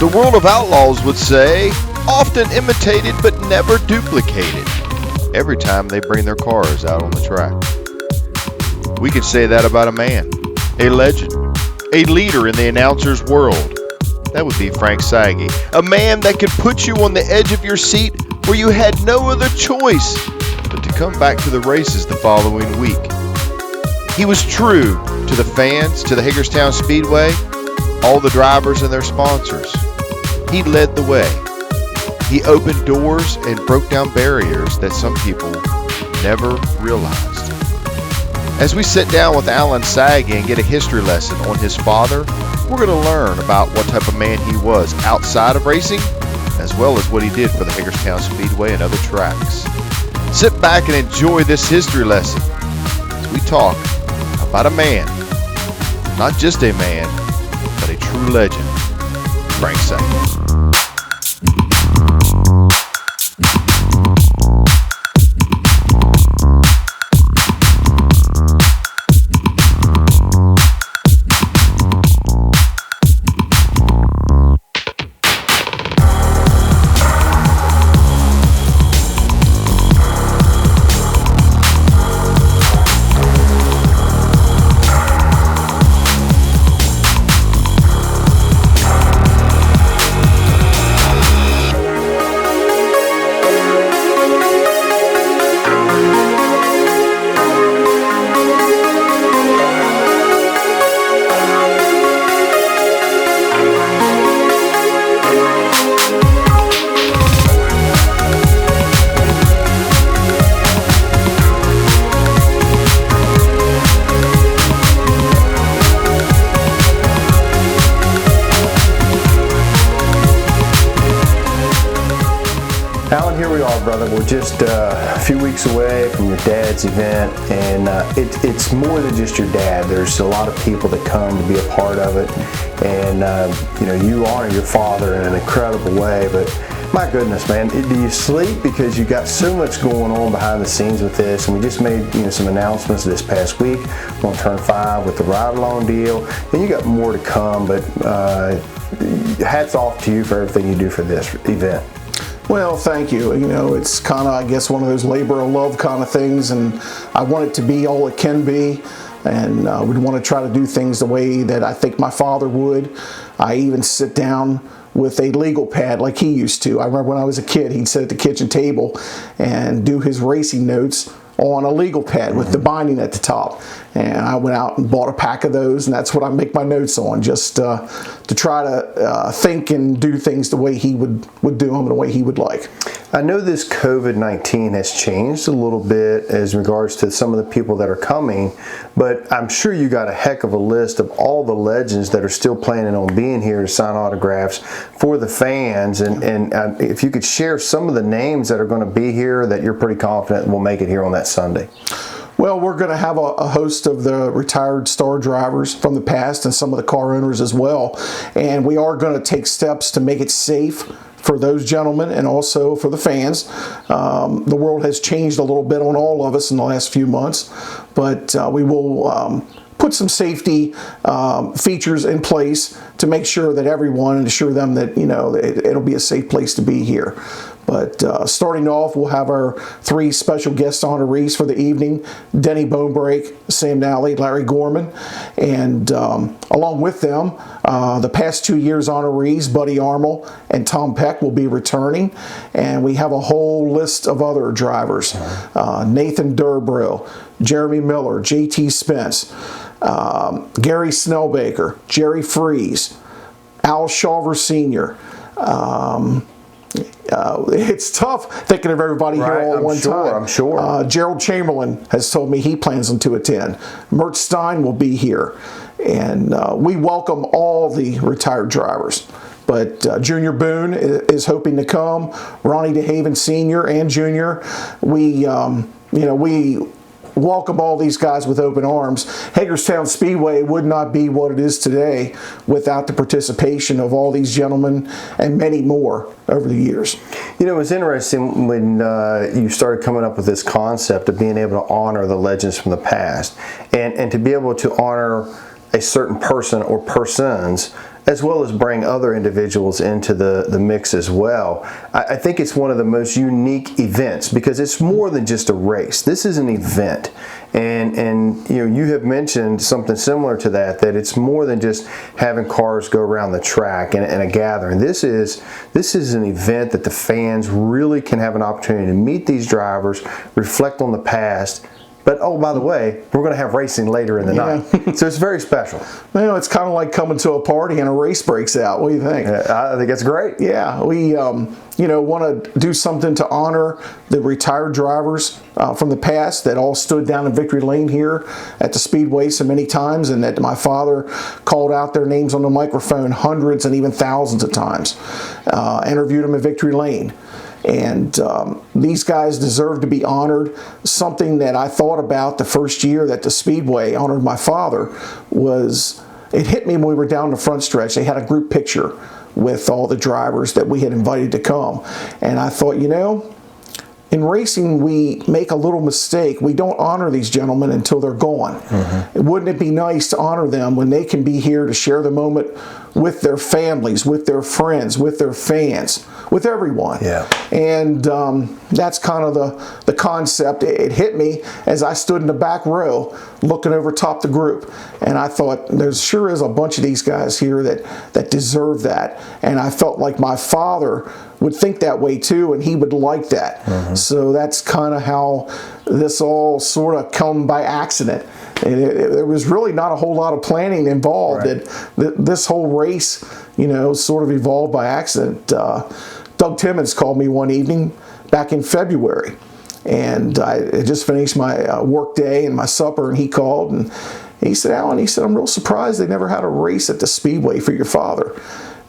The world of outlaws would say, often imitated but never duplicated every time they bring their cars out on the track. We could say that about a man, a legend, a leader in the announcer's world. That would be Frank Sagi, a man that could put you on the edge of your seat where you had no other choice but to come back to the races the following week. He was true to the fans, to the Hagerstown Speedway, all the drivers and their sponsors. He led the way. He opened doors and broke down barriers that some people never realized. As we sit down with Alan Sagi and get a history lesson on his father, we're going to learn about what type of man he was outside of racing, as well as what he did for the Hagerstown Speedway and other tracks. Sit back and enjoy this history lesson as we talk about a man, not just a man, but a true legend, Frank Sagi. Alan, here we are, brother. We're just a few weeks away from your dad's event, and it's more than just your dad. There's a lot of people that come to be a part of it, and you honor your father in an incredible way. But my goodness, man, do you sleep? Because you got so much going on behind the scenes with this, and we just made some announcements this past week. We're on turn 5 with the ride-along deal, and you got more to come. But hats off to you for everything you do for this event. Well, thank you. It's kind of, I guess, one of those labor of love kind of things, and I want it to be all it can be, and we'd want to try to do things the way that I think my father would. I even sit down with a legal pad like he used to. I remember when I was a kid, he'd sit at the kitchen table and do his racing notes on a legal pad with the binding at the top. And I went out and bought a pack of those, and that's what I make my notes on, just to try to think and do things the way he would do them, the way he would like. I know this COVID-19 has changed a little bit as regards to some of the people that are coming, but I'm sure you got a heck of a list of all the legends that are still planning on being here to sign autographs for the fans, and if you could share some of the names that are going to be here that you're pretty confident will make it here on that Sunday. Well, we're going to have a host of the retired star drivers from the past and some of the car owners as well. And we are going to take steps to make it safe for those gentlemen and also for the fans. The world has changed a little bit on all of us in the last few months, but we will put some safety features in place to make sure that everyone, and assure them that it'll be a safe place to be here. But starting off, we'll have our 3 special guest honorees for the evening: Denny Bonebreak, Sam Nally, Larry Gorman, and along with them, the past 2 years honorees, Buddy Armel and Tom Peck, will be returning, and we have a whole list of other drivers: Nathan Durbrow, Jeremy Miller, J.T. Spence, Gary Snellbaker, Jerry Freeze, Al Shawver Sr., it's tough thinking of everybody here all at one time. I'm sure. Gerald Chamberlain has told me he plans to attend. Mert Stein will be here. And we welcome all the retired drivers. But Junior Boone is hoping to come. Ronnie DeHaven Sr. and Junior. We welcome all these guys with open arms. Hagerstown Speedway would not be what it is today without the participation of all these gentlemen and many more over the years. It was interesting when you started coming up with this concept of being able to honor the legends from the past, and to be able to honor a certain person or persons as well as bring other individuals into the mix as well. I think it's one of the most unique events because it's more than just a race. This is an event. And you have mentioned something similar to that it's more than just having cars go around the track and a gathering. This is an event that the fans really can have an opportunity to meet these drivers, reflect on the past. But, oh, by the way, we're going to have racing later in the night. So it's very special. It's kind of like coming to a party and a race breaks out. What do you think? I think that's great. Yeah, we want to do something to honor the retired drivers from the past that all stood down in Victory Lane here at the Speedway so many times, and that my father called out their names on the microphone hundreds and even thousands of times. Interviewed them at Victory Lane. And these guys deserve to be honored. Something that I thought about the first year that the Speedway honored my father was, it hit me when we were down the front stretch. They had a group picture with all the drivers that we had invited to come. And I thought, in racing, we make a little mistake. We don't honor these gentlemen until they're gone. Mm-hmm. Wouldn't it be nice to honor them when they can be here to share the moment with their families, with their friends, with their fans, with everyone? Yeah. And that's kind of the concept. It hit me as I stood in the back row looking over top the group. And I thought, there sure is a bunch of these guys here that deserve that. And I felt like my father would think that way too, and he would like that. Mm-hmm. So that's kind of how this all sort of come by accident. And there was really not a whole lot of planning involved. Right. This whole race, sort of evolved by accident. Doug Timmons called me one evening back in February, and I had just finished my work day and my supper, and he called and he said, "Alan," he said, "I'm real surprised they never had a race at the Speedway for your father."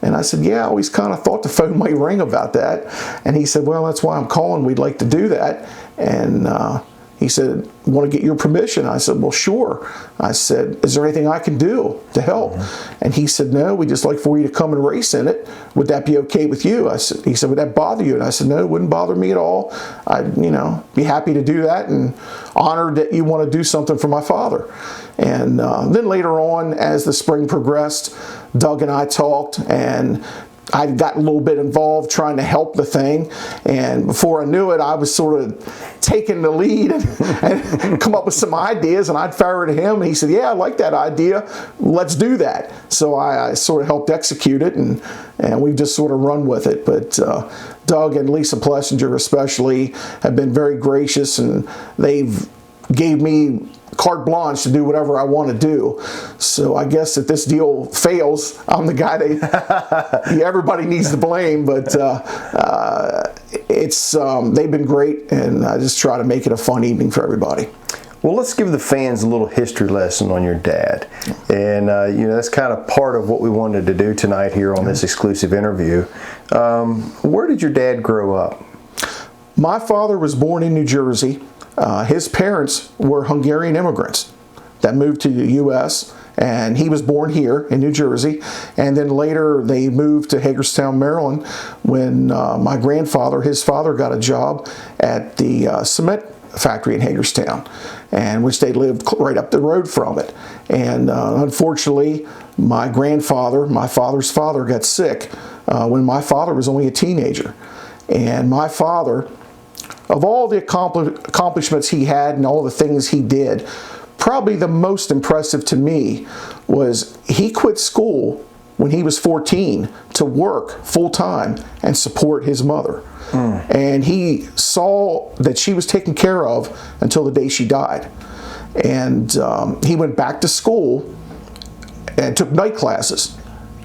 And I said, "Yeah, I always kind of thought the phone might ring about that." And he said, "Well, that's why I'm calling. We'd like to do that." And he said, "Want to get your permission?" I said, "Well, sure." I said, "Is there anything I can do to help?" Mm-hmm. And he said, "No, we'd just like for you to come and race in it. Would that be okay with you?" He said, "Would that bother you?" And I said, "No, it wouldn't bother me at all. I'd, be happy to do that and honored that you want to do something for my father." And then later on, as the spring progressed, Doug and I talked, and I got a little bit involved trying to help the thing, and before I knew it, I was sort of taking the lead and come up with some ideas, and I'd fire it at him, and he said, "Yeah, I like that idea. Let's do that." So I sort of helped execute it, and we've just sort of run with it. But Doug and Lisa Plessinger especially have been very gracious, and they've gave me carte blanche to do whatever I want to do. So I guess if this deal fails, I'm the guy everybody needs to blame. But they've been great, and I just try to make it a fun evening for everybody. Well, let's give the fans a little history lesson on your dad. And, that's kind of part of what we wanted to do tonight here on this exclusive interview. Where did your dad grow up? My father was born in New Jersey. His parents were Hungarian immigrants that moved to the U.S., and he was born here in New Jersey. And then later they moved to Hagerstown, Maryland, when my grandfather, his father, got a job at the cement factory in Hagerstown, and which they lived right up the road from it. And unfortunately, my father's father, got sick when my father was only a teenager. And my father, of all the accomplishments he had and all the things he did, probably the most impressive to me was he quit school when he was 14 to work full-time and support his mother. And he saw that she was taken care of until the day she died. And he went back to school and took night classes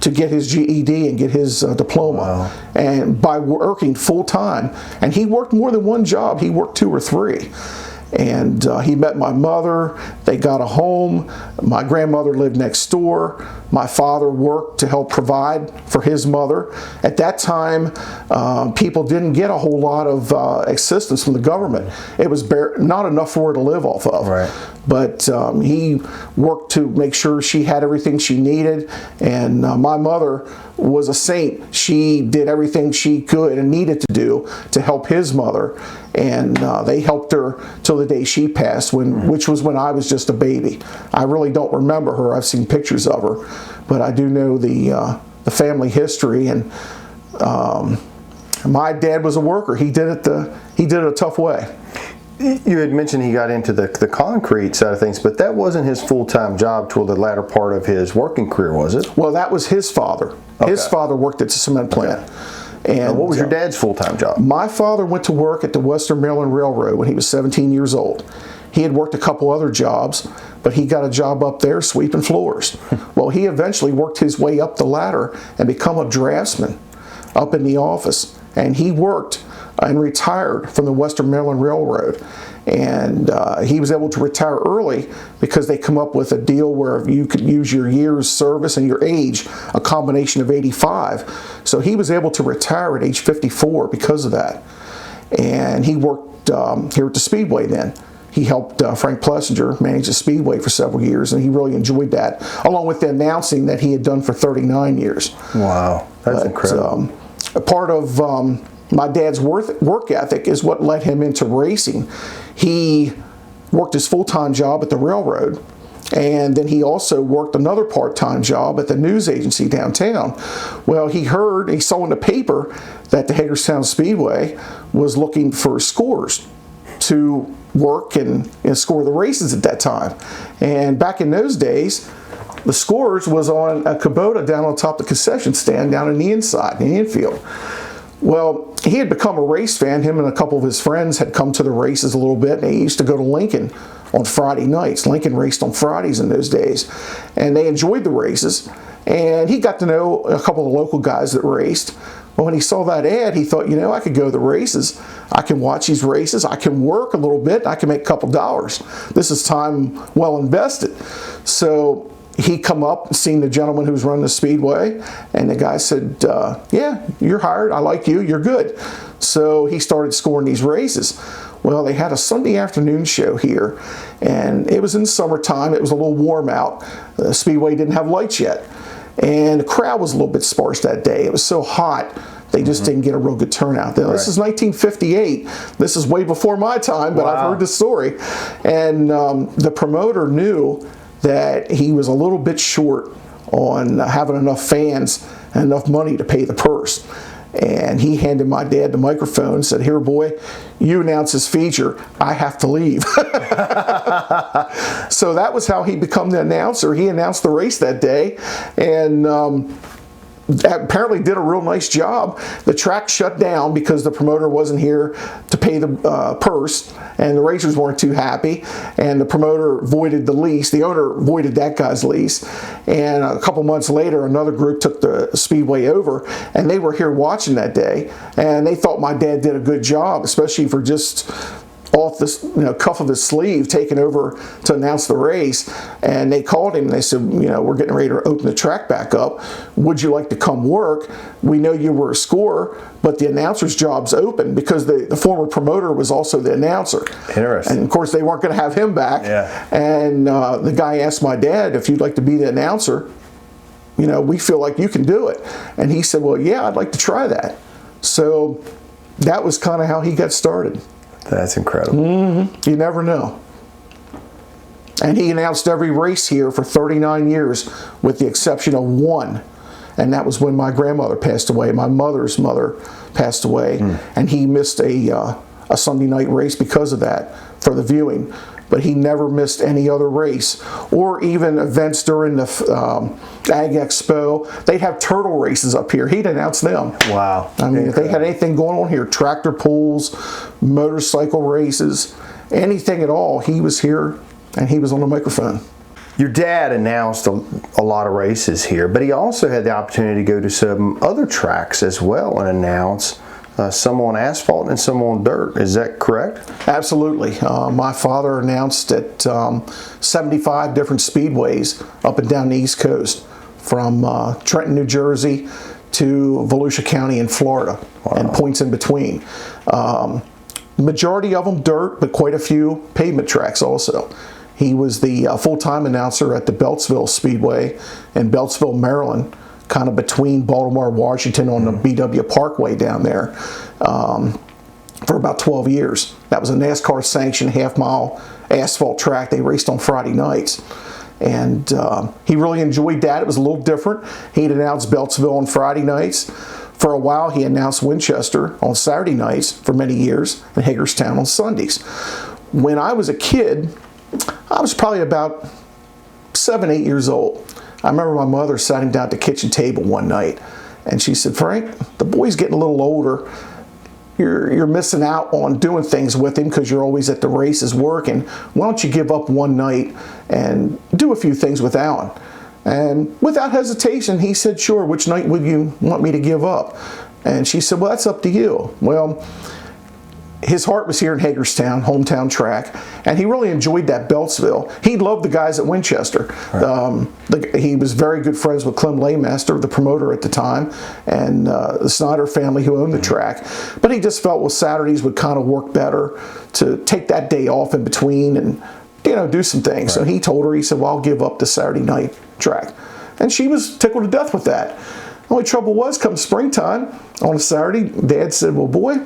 to get his GED and get his diploma. Wow. And by working full-time, and he worked more than one job, he worked 2 or 3. And he met my mother, they got a home, my grandmother lived next door, my father worked to help provide for his mother. At that time, people didn't get a whole lot of assistance from the government. It was not enough for her to live off of. Right. But he worked to make sure she had everything she needed, and my mother was a saint. She did everything she could and needed to do to help his mother, and they helped her till the day she passed, which was when I was just a baby. I really don't remember her. I've seen pictures of her, but I do know the family history. And my dad was a worker. He did it a tough way. You had mentioned he got into the concrete side of things, but that wasn't his full-time job toward the latter part of his working career, was it? Well, that was his father. Okay. His father worked at the cement plant. Okay. And what was your dad's full-time job? My father went to work at the Western Maryland Railroad when he was 17 years old. He had worked a couple other jobs, but he got a job up there sweeping floors. Well, he eventually worked his way up the ladder and become a draftsman up in the office. And he worked and retired from the Western Maryland Railroad. And he was able to retire early because they come up with a deal where you could use your years service and your age, a combination of 85. So he was able to retire at age 54 because of that. And he worked here at the Speedway then. He helped Frank Plessinger manage the Speedway for several years, and he really enjoyed that, along with the announcing that he had done for 39 years. Wow, that's incredible. A part of my dad's work ethic is what led him into racing. He worked his full-time job at the railroad, and then he also worked another part-time job at the news agency downtown. Well, he saw in the paper that the Hagerstown Speedway was looking for scorers to work and score the races at that time. And back in those days, the scorers was on a Kubota down on top of the concession stand down in the inside, in the infield. Well, he had become a race fan. Him and a couple of his friends had come to the races a little bit, and he used to go to Lincoln on Friday nights. Lincoln raced on Fridays in those days, and they enjoyed the races. And he got to know a couple of local guys that raced. Well, when he saw that ad, he thought, I could go to the races. I can watch these races. I can work a little bit. I can make a couple dollars. This is time well invested. So he come up and seen the gentleman who was running the Speedway, and the guy said, yeah, you're hired. I like you. You're good. So he started scoring these races. Well, they had a Sunday afternoon show here, and it was in summertime. It was a little warm out. The Speedway didn't have lights yet, and the crowd was a little bit sparse that day. It was so hot, they just didn't get a real good turnout. Now, this is 1958. This is way before my time, but I've heard the story. And the promoter knew that he was a little bit short on having enough fans and enough money to pay the purse. And he handed my dad the microphone and said, "Here, boy, you announce this feature. I have to leave." So that was how he became the announcer. He announced the race that day, and apparently did a real nice job. The track shut down because the promoter wasn't here to pay the purse, and the racers weren't too happy, and the promoter voided the lease. The owner voided that guy's lease, and a couple months later another group took the Speedway over, and they were here watching that day, and they thought my dad did a good job, especially for just off this cuff of his sleeve taking over to announce the race. And they called him and they said, we're getting ready to open the track back up. Would you like to come work? We know you were a scorer, but the announcer's job's open, because the former promoter was also the announcer. Interesting. And of course they weren't going to have him back. Yeah. And the guy asked my dad, if you'd like to be the announcer, we feel like you can do it. And he said, well, yeah, I'd like to try that. So that was kind of how he got started. That's incredible. You never know. And he announced every race here for 39 years, with the exception of one. And that was when my grandmother passed away. My mother's mother passed away. And he missed a Sunday night race because of that for the viewing. But he never missed any other race, or even events during the Ag Expo. They'd have turtle races up here. He'd announce them. Wow. I mean, if they had anything going on here, tractor pulls, motorcycle races, anything at all, he was here and he was on the microphone. Your dad announced a lot of races here, but he also had the opportunity to go to some other tracks as well and announce. Some on asphalt and some on dirt. Is that correct? Absolutely. My father announced at 75 different speedways up and down the East Coast, from Trenton, New Jersey to Volusia County in Florida. Wow. And points in between. Majority of them dirt, but quite a few pavement tracks also. He was the full-time announcer at the Beltsville Speedway in Beltsville, Maryland, kind of between Baltimore and Washington on the BW Parkway down there, for about 12 years. That was a NASCAR sanctioned half-mile asphalt track. They raced on Friday nights. And he really enjoyed that. It was a little different. He'd announced Beltsville on Friday nights. For a while, he announced Winchester on Saturday nights for many years, and Hagerstown on Sundays. When I was a kid, I was probably about 7, 8 years old. I remember my mother sitting down at the kitchen table one night, and she said, "Frank, the boy's getting a little older. You're missing out on doing things with him because you're always at the races working. Why don't you give up one night and do a few things with Alan?" And without hesitation, he said, "Sure, which night would you want me to give up?" And she said, "Well, that's up to you." Well, his heart was here in Hagerstown, hometown track, and he really enjoyed that Beltsville. He loved the guys at Winchester. Right. He was very good friends with Clem Laymaster, the promoter at the time, and the Snyder family who owned the track. But he just felt, well, Saturdays would kind of work better to take that day off in between and, do some things. Right. So he told her, he said, "Well, I'll give up the Saturday night track." And she was tickled to death with that. The only trouble was, come springtime, on a Saturday, Dad said, "Well, boy,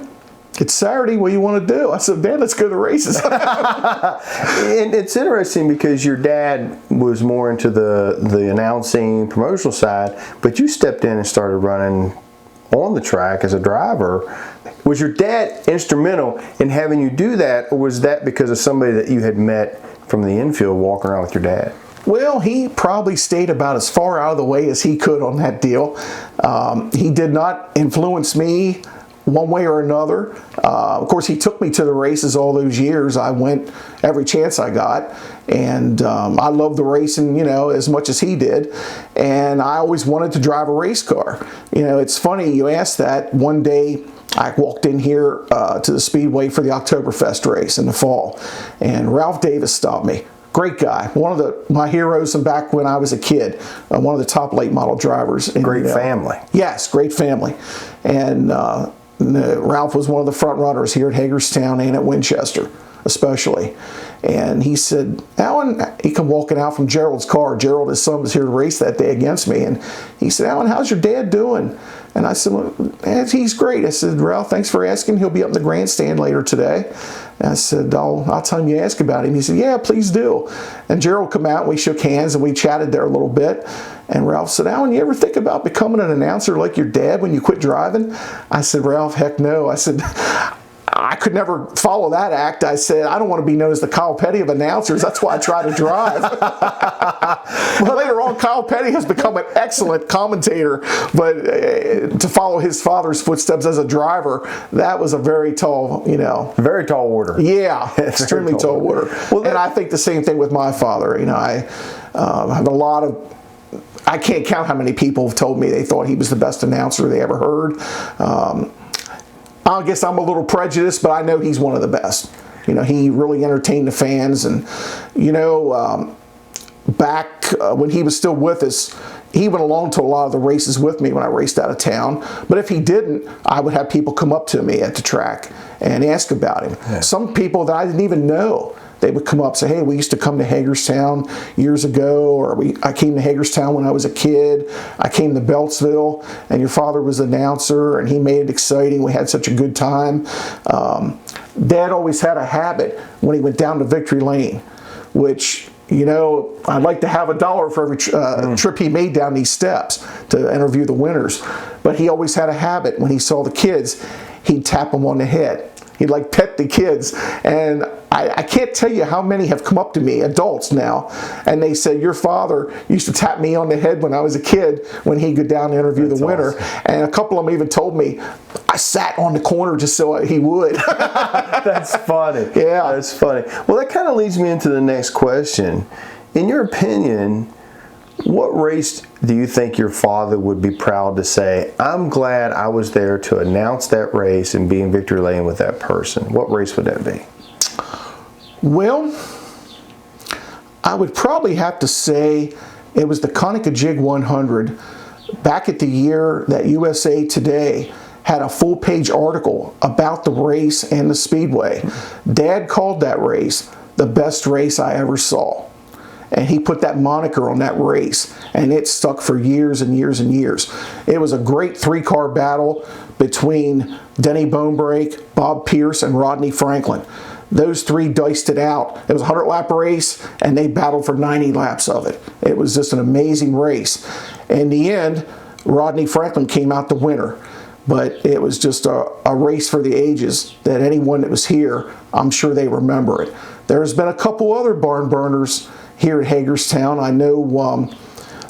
it's Saturday, what do you want to do?" I said, "Dad, let's go to the races." And it's interesting because your dad was more into the announcing, promotional side, but you stepped in and started running on the track as a driver. Was your dad instrumental in having you do that, or was that because of somebody that you had met from the infield walking around with your dad? Well, he probably stayed about as far out of the way as he could on that deal. He did not influence me one way or another. Of course, he took me to the races all those years. I went every chance I got, and I loved the racing, as much as he did. And I always wanted to drive a race car. It's funny you asked that. One day, I walked in here to the Speedway for the Oktoberfest race in the fall, and Ralph Davis stopped me. Great guy, one of my heroes back when I was a kid, one of the top late model drivers. Great family. Yes, great family. And Ralph was one of the front runners here at Hagerstown and at Winchester, especially. And he said, "Alan," he come walking out from Gerald's car. Gerald, his son, was here to race that day against me. And he said, "Alan, how's your dad doing?" And I said, "Well, he's great." I said, "Ralph, thanks for asking. He'll be up in the grandstand later today." And I said, I'll tell him you ask about him." He said, "Yeah, please do." And Gerald come out, and we shook hands, and we chatted there a little bit. And Ralph said, "Alan, you ever think about becoming an announcer like your dad when you quit driving?" I said, "Ralph, heck no." I said, "I could never follow that act." I said, "I don't want to be known as the Kyle Petty of announcers. That's why I try to drive." Well, later on, Kyle Petty has become an excellent commentator, but to follow his father's footsteps as a driver, that was a very tall, Very tall order. Yeah, extremely tall order. Well, and I think the same thing with my father. I have a lot of, I can't count how many people have told me they thought he was the best announcer they ever heard. I guess I'm a little prejudiced, but I know he's one of the best. He really entertained the fans, and back when he was still with us, he went along to a lot of the races with me when I raced out of town. But if he didn't, I would have people come up to me at the track and ask about him. Yeah. Some people that I didn't even know, they would come up and say, "Hey, we used to come to Hagerstown years ago," or "I came to Hagerstown when I was a kid. I came to Beltsville, and your father was an announcer, and he made it exciting. We had such a good time." Dad always had a habit when he went down to Victory Lane, which, I'd like to have $1 for every trip he made down these steps to interview the winners. But he always had a habit when he saw the kids, he'd tap them on the head. He'd pet the kids. And I can't tell you how many have come up to me, adults now, and they said, "Your father used to tap me on the head when I was a kid when he'd go down and interview the winner." Awesome. And a couple of them even told me, "I sat on the corner just so he would." That's funny. Yeah. That's funny. Well, that kind of leads me into the next question. In your opinion, what race do you think your father would be proud to say, "I'm glad I was there to announce that race and be in Victory Lane with that person"? What race would that be? Well, I would probably have to say it was the Conicajig 100 back at the year that USA Today had a full-page article about the race and the Speedway. Dad called that race the best race I ever saw. And he put that moniker on that race, and it stuck for years and years and years. It was a great three-car battle between Denny Bonebrake, Bob Pierce, and Rodney Franklin. those three diced it out. It was a 100-lap race, and they battled for 90 laps of it. It was just an amazing race. In the end, Rodney Franklin came out the winner. But it was just a race for the ages that anyone that was here, I'm sure they remember it. There's been a couple other barn burners here at Hagerstown. I know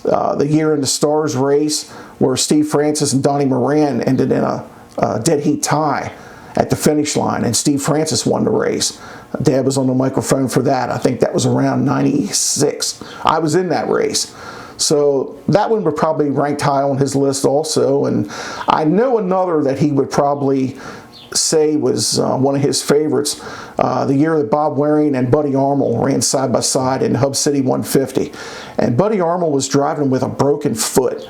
the year in the Stars race where Steve Francis and Donnie Moran ended in a dead heat tie at the finish line, and Steve Francis won the race. Dad was on the microphone for that. I think that was around 96. I was in that race. So that one would probably rank high on his list also. And I know another that he would probably say was one of his favorites, the year that Bob Waring and Buddy Armel ran side by side in Hub City 150. And Buddy Armel was driving with a broken foot,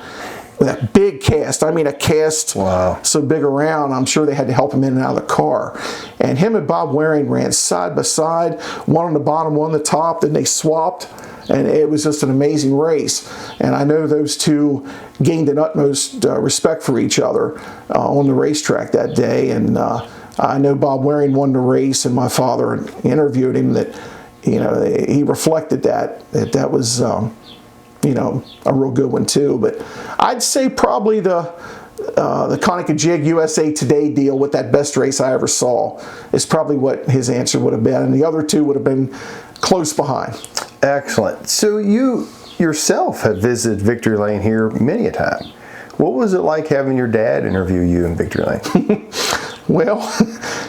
with a big cast. I mean, a cast Wow. so big around, I'm sure they had to help him in and out of the car. And him and Bob Waring ran side by side, one on the bottom, one on the top, then they swapped. And it was just an amazing race. And I know those two gained an utmost respect for each other on the racetrack that day. And I know Bob Waring won the race, and my father interviewed him that, he reflected that was, a real good one too. But I'd say probably the Konica Jig USA Today deal with that best race I ever saw is probably what his answer would have been. And the other two would have been close behind. Excellent. So you yourself have visited Victory Lane here many a time. What was it like having your dad interview you in Victory Lane? Well,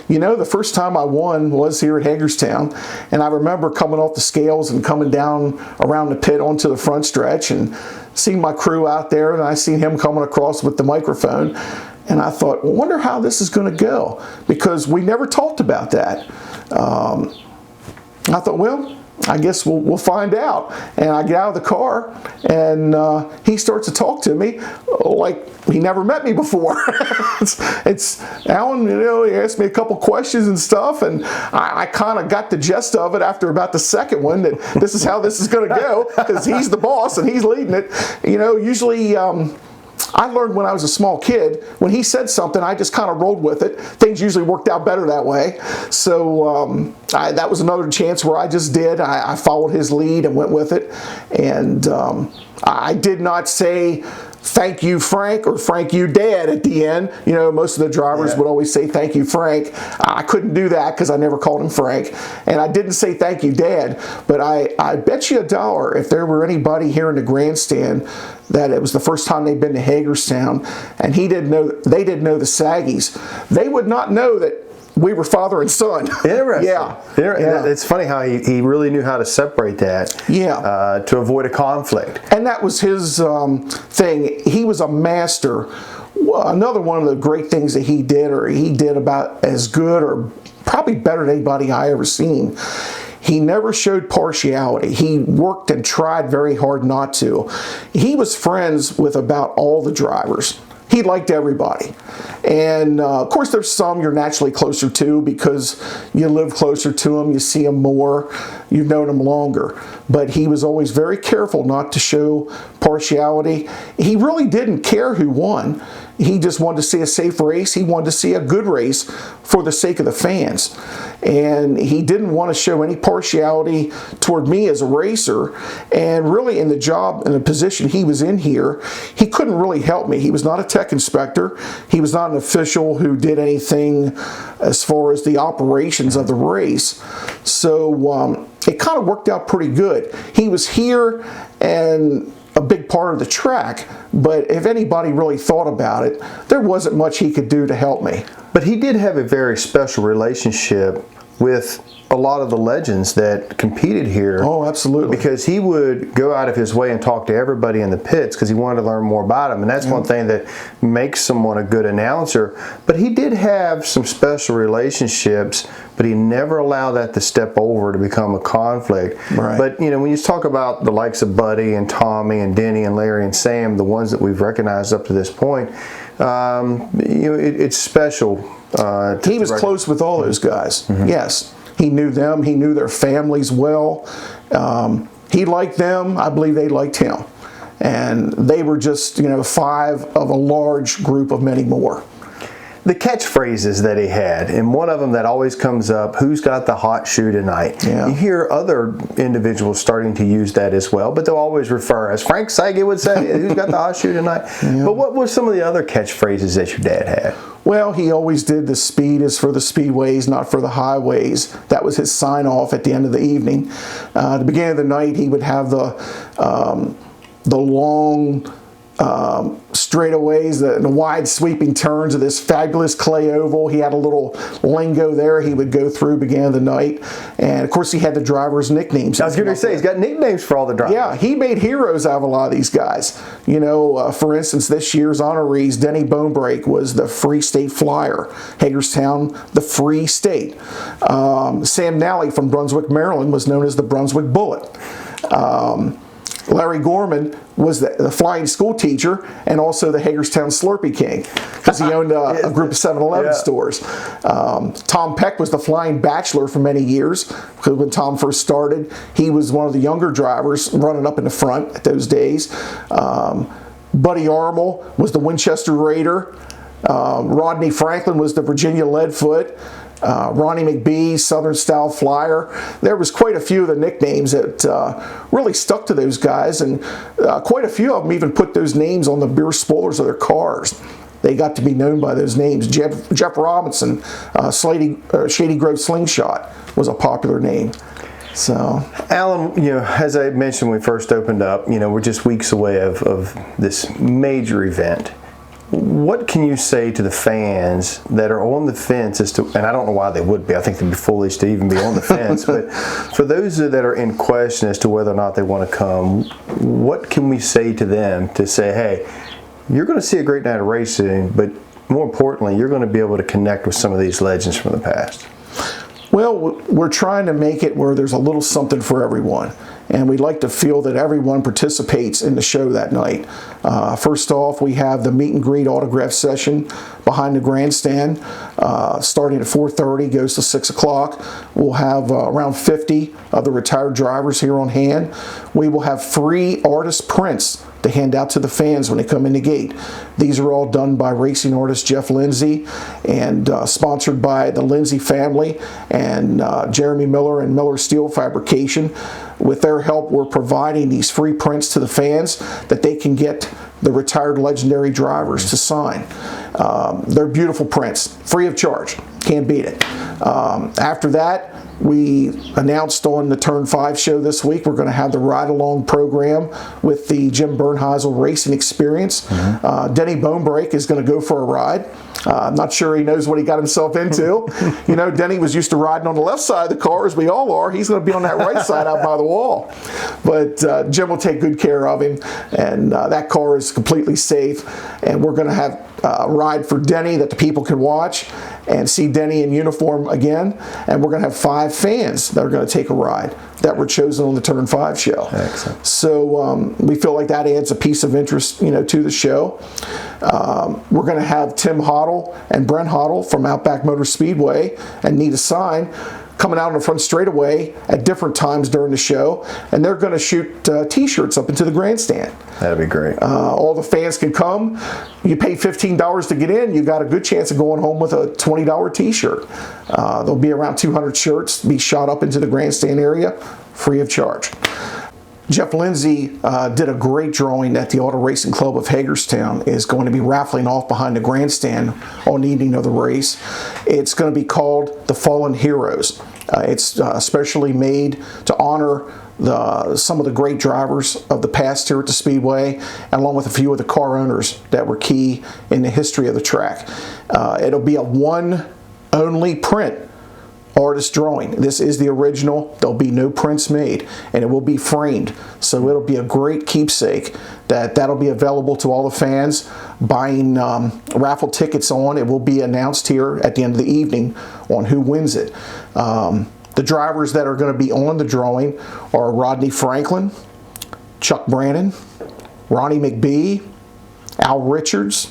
the first time I won was here at Hagerstown, and I remember coming off the scales and coming down around the pit onto the front stretch and seeing my crew out there, and I seen him coming across with the microphone, and I thought, well, wonder how this is going to go, because we never talked about that. I thought, well, I guess we'll find out. And I get out of the car, and he starts to talk to me like he never met me before. it's Alan, he asked me a couple questions and stuff, and I kind of got the gist of it after about the second one, that this is how this is going to go, because he's the boss and he's leading it. Usually I learned when I was a small kid, when he said something, I just kind of rolled with it. Things usually worked out better that way. So that was another chance where I just did. I followed his lead and went with it. And I did not say, "Thank you, Frank," or "Frank, you, Dad," at the end. Most of the drivers would always say, "Thank you, Frank." I couldn't do that because I never called him Frank. And I didn't say, "Thank you, Dad." But I bet you $1 if there were anybody here in the grandstand that it was the first time they'd been to Hagerstown and they didn't know the Saggies, they would not know that we were father and son. Interesting. Yeah. It's funny how he really knew how to separate that to avoid a conflict. And that was his thing. He was a master. Another one of the great things that he did about as good or probably better than anybody I ever seen. He never showed partiality. He worked and tried very hard not to. He was friends with about all the drivers. He liked everybody. And of course there's some you're naturally closer to because you live closer to them, you see them more, you've known them longer. But he was always very careful not to show partiality. He really didn't care who won. He just wanted to see a safe race. He wanted to see a good race for the sake of the fans. And he didn't want to show any partiality toward me as a racer. And really in the job and the position he was in here, he couldn't really help me. He was not a tech inspector. He was not an official who did anything as far as the operations of the race. So it kind of worked out pretty good. He was here and a big part of the track, but if anybody really thought about it, there wasn't much he could do to help me. But he did have a very special relationship with a lot of the legends that competed here. Oh, absolutely. Because he would go out of his way and talk to everybody in the pits because he wanted to learn more about them. And that's one thing that makes someone a good announcer. But he did have some special relationships, but he never allowed that to step over to become a conflict. Right. But, when you talk about the likes of Buddy and Tommy and Denny and Larry and Sam, the ones that we've recognized up to this point, it's special. He was close with all those guys. Yes. He knew them. He knew their families well. He liked them. I believe they liked him. And they were just, 5 of a large group of many more. the catchphrases that he had, and one of them that always comes up, who's got the hot shoe tonight? Yeah. You hear other individuals starting to use that as well, but they'll always refer, as Frank Sagi would say, who's got the hot shoe tonight? Yeah. But what were some of the other catchphrases that your dad had? Well, he always did the speed is for the speedways, not for the highways. That was his sign off at the end of the evening. At the beginning of the night, he would have the long straightaways, the wide sweeping turns of this fabulous clay oval. He had a little lingo there he would go through beginning of the night. And of course he had the drivers' nicknames. I was going to say, he's got nicknames for all the drivers. Yeah, he made heroes out of a lot of these guys. You know, for instance, this year's honorees, Denny Bonebrake was the Free State Flyer. Hagerstown, the Free State. Sam Nally from Brunswick, Maryland was known as the Brunswick Bullet. Larry Gorman was the flying school teacher and also the Hagerstown Slurpee King because he owned a group of 7-Eleven stores. Tom Peck was the flying bachelor for many years because when Tom first started, he was one of the younger drivers running up in the front at those days. Buddy Armel was the Winchester Raider. Rodney Franklin was the Virginia Leadfoot. Ronnie McBee, Southern Style Flyer. There was quite a few of the nicknames that really stuck to those guys, and quite a few of them even put those names on the beer spoilers of their cars. They got to be known by those names. Jeff Robinson, Shady Grove Slingshot was a popular name. So, Alan, you know, as I mentioned when we first opened up, you know, we're just weeks away of this major event. What can you say to the fans that are on the fence as to, and I don't know why they would be, I think they'd be foolish to even be on the fence, but for those that are in question as to whether or not they want to come, what can we say to them to say, hey, you're going to see a great night of racing, but more importantly, you're going to be able to connect with some of these legends from the past? Well, we're trying to make it where there's a little something for everyone. And we'd like to feel that everyone participates in the show that night. First off, we have the meet and greet autograph session behind the grandstand, starting at 4:30, goes to 6 o'clock. We'll have around 50 of the retired drivers here on hand. We will have free artist prints to hand out to the fans when they come in the gate. These are all done by racing artist Jeff Lindsay and sponsored by the Lindsay family and Jeremy Miller and Miller Steel Fabrication. With their help, we're providing these free prints to the fans that they can get the retired legendary drivers to sign. They're beautiful prints, free of charge. Can't beat it. After that, we announced on the Turn 5 show this week, we're going to have the ride-along program with the Jim Bernheisel Racing Experience. Denny Bonebrake is going to go for a ride. I'm not sure he knows what he got himself into. You know, Denny was used to riding on the left side of the car, as we all are. He's going to be on that right side out by the wall. But Jim will take good care of him, and that car is completely safe. And we're going to have a ride for Denny that the people can watch and see Denny in uniform again. And we're going to have 5 fans that are going to take a ride that were chosen on the Turn 5 show. Excellent. So we feel like that adds a piece of interest, you know, to the show. We're going to have Tim Hoddle and Brent Hoddle from Outback Motor Speedway and Need a Sign coming out on the front straightaway at different times during the show, and they're going to shoot t-shirts up into the grandstand. That'd be great. All the fans can come. You pay $15 to get in, you got a good chance of going home with a $20 t-shirt. There'll be around 200 shirts be shot up into the grandstand area free of charge. Jeff Lindsay did a great drawing that the Auto Racing Club of Hagerstown is going to be raffling off behind the grandstand on the evening of the race. It's going to be called The Fallen Heroes. It's specially made to honor some of the great drivers of the past here at the Speedway, and along with a few of the car owners that were key in the history of the track. It'll be a one-only print artist drawing. This is the original. There'll be no prints made, and it will be framed. So it'll be a great keepsake that'll be available to all the fans. Buying raffle tickets on, it will be announced here at the end of the evening on who wins it. The drivers that are going to be on the drawing are Rodney Franklin, Chuck Brannon, Ronnie McBee, Al Richards,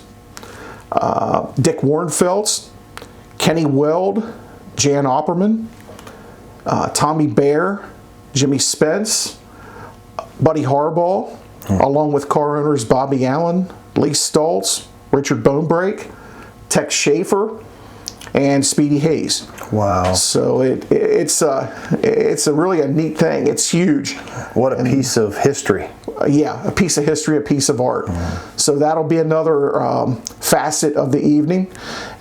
Dick Warnfelts, Kenny Weld, Jan Opperman, Tommy Bear, Jimmy Spence, Buddy Harbaugh, along with car owners Bobby Allen, Lee Stoltz, Richard Bonebrake, Tex Schaefer, and Speedy Hayes. Wow. So it's a really a neat thing. It's huge. What a piece of history. Yeah, a piece of history, a piece of art. So that'll be another facet of the evening.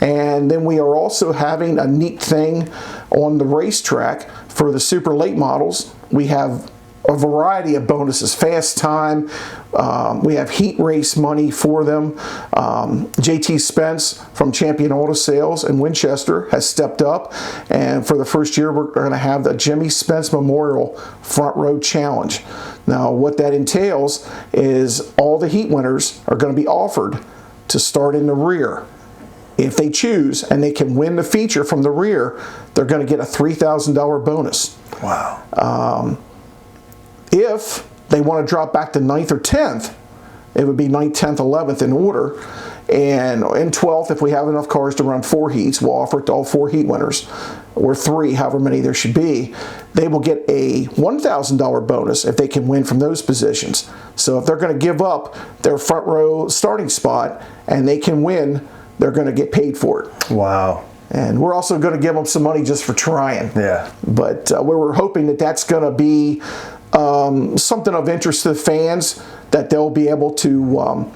And then we are also having a neat thing on the racetrack for the super late models. We have a variety of bonuses, fast time. We have heat race money for them. JT Spence from Champion Auto Sales in Winchester has stepped up, and for the first year we're going to have the Jimmy Spence Memorial Front Row Challenge. Now what that entails is all the heat winners are going to be offered to start in the rear. If they choose and they can win the feature from the rear, they're going to get a $3,000 bonus. Wow. If they want to drop back to 9th or 10th, it would be 9th, 10th, 11th in order. And in 12th, if we have enough cars to run 4 heats, we'll offer it to all 4 heat winners, or 3, however many there should be. They will get a $1,000 bonus if they can win from those positions. So if they're going to give up their front row starting spot and they can win, they're going to get paid for it. Wow. And we're also going to give them some money just for trying. Yeah. But we were hoping that that's going to be something of interest to the fans that they'll be able to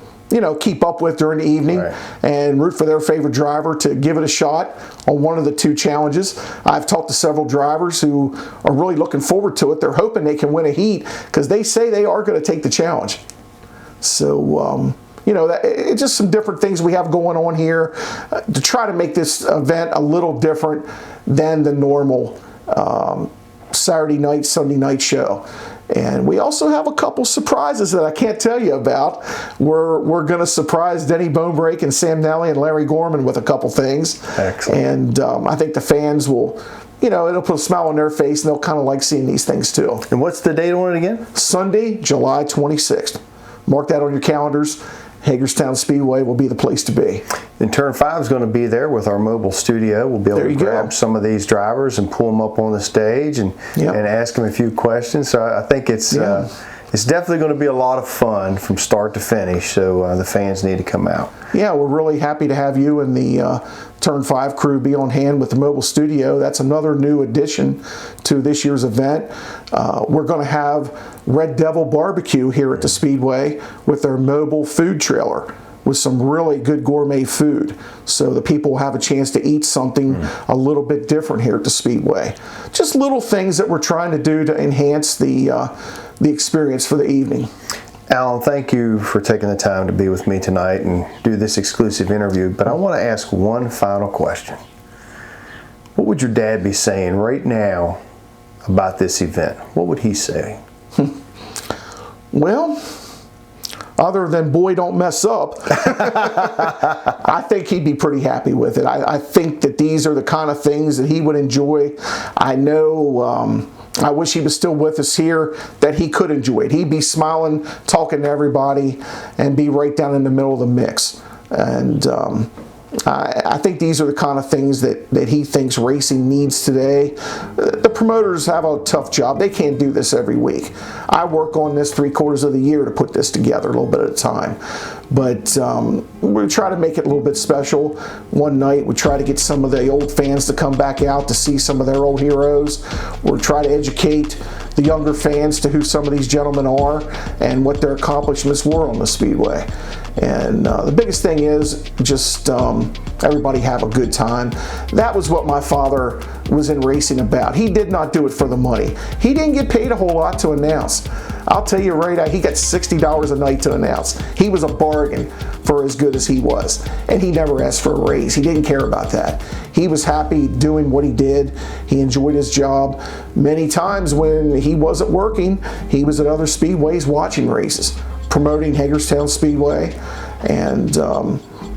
keep up with during the evening, right, and root for their favorite driver to give it a shot on one of the 2 challenges. I've talked to several drivers who are really looking forward to it. They're hoping they can win a heat because they say they are going to take the challenge. So it's just some different things we have going on here to try to make this event a little different than the normal Saturday night, Sunday night show. And we also have a couple surprises that I can't tell you about. We're going to surprise Denny Bonebrake and Sam Nally and Larry Gorman with a couple things. Excellent. And I think the fans will, it'll put a smile on their face, and they'll kind of like seeing these things too. And what's the date on it again? Sunday, July 26th. Mark that on your calendars. Hagerstown Speedway will be the place to be. And Turn 5 is going to be there with our mobile studio. We'll be able to grab some of these drivers and pull them up on the stage and ask them a few questions. So I think it's definitely going to be a lot of fun from start to finish. So the fans need to come out. Yeah, we're really happy to have you and the Turn 5 crew be on hand with the mobile studio. That's another new addition to this year's event. We're going to have Red Devil Barbecue here at the Speedway with their mobile food trailer with some really good gourmet food. So the people will have a chance to eat something a little bit different here at the Speedway. Just little things that we're trying to do to enhance the experience for the evening. Alan, thank you for taking the time to be with me tonight and do this exclusive interview. But I want to ask one final question. What would your dad be saying right now about this event? What would he say? Well, other than boy don't mess up, I think he'd be pretty happy with it. I think that these are the kind of things that he would enjoy. I know I wish he was still with us here, that he could enjoy it. He'd be smiling, talking to everybody, and be right down in the middle of the mix. And I think these are the kind of things that he thinks racing needs today. The promoters have a tough job. They can't do this every week. I work on this 3/4 of the year to put this together, a little bit at a time. But we try to make it a little bit special. One night we try to get some of the old fans to come back out to see some of their old heroes. We'll try to educate the younger fans to who some of these gentlemen are and what their accomplishments were on the Speedway. And the biggest thing is just everybody have a good time. That was what my father was in racing about. He did not do it for the money. He didn't get paid a whole lot to announce. I'll tell you right now, he got $60 a night to announce. He was a bargain for as good as he was. And he never asked for a raise. He didn't care about that. He was happy doing what he did. He enjoyed his job. Many times when he wasn't working, he was at other speedways watching races, promoting Hagerstown Speedway. And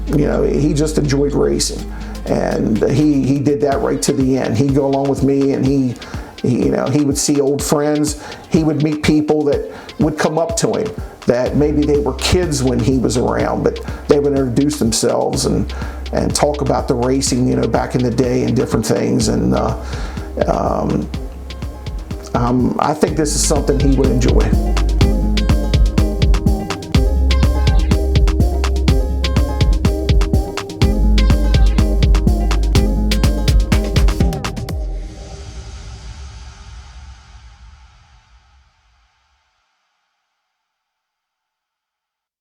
he just enjoyed racing. And he did that right to the end. He'd go along with me, and he would see old friends. He would meet people that would come up to him that maybe they were kids when he was around, but they would introduce themselves and talk about the racing, back in the day and different things. And I think this is something he would enjoy.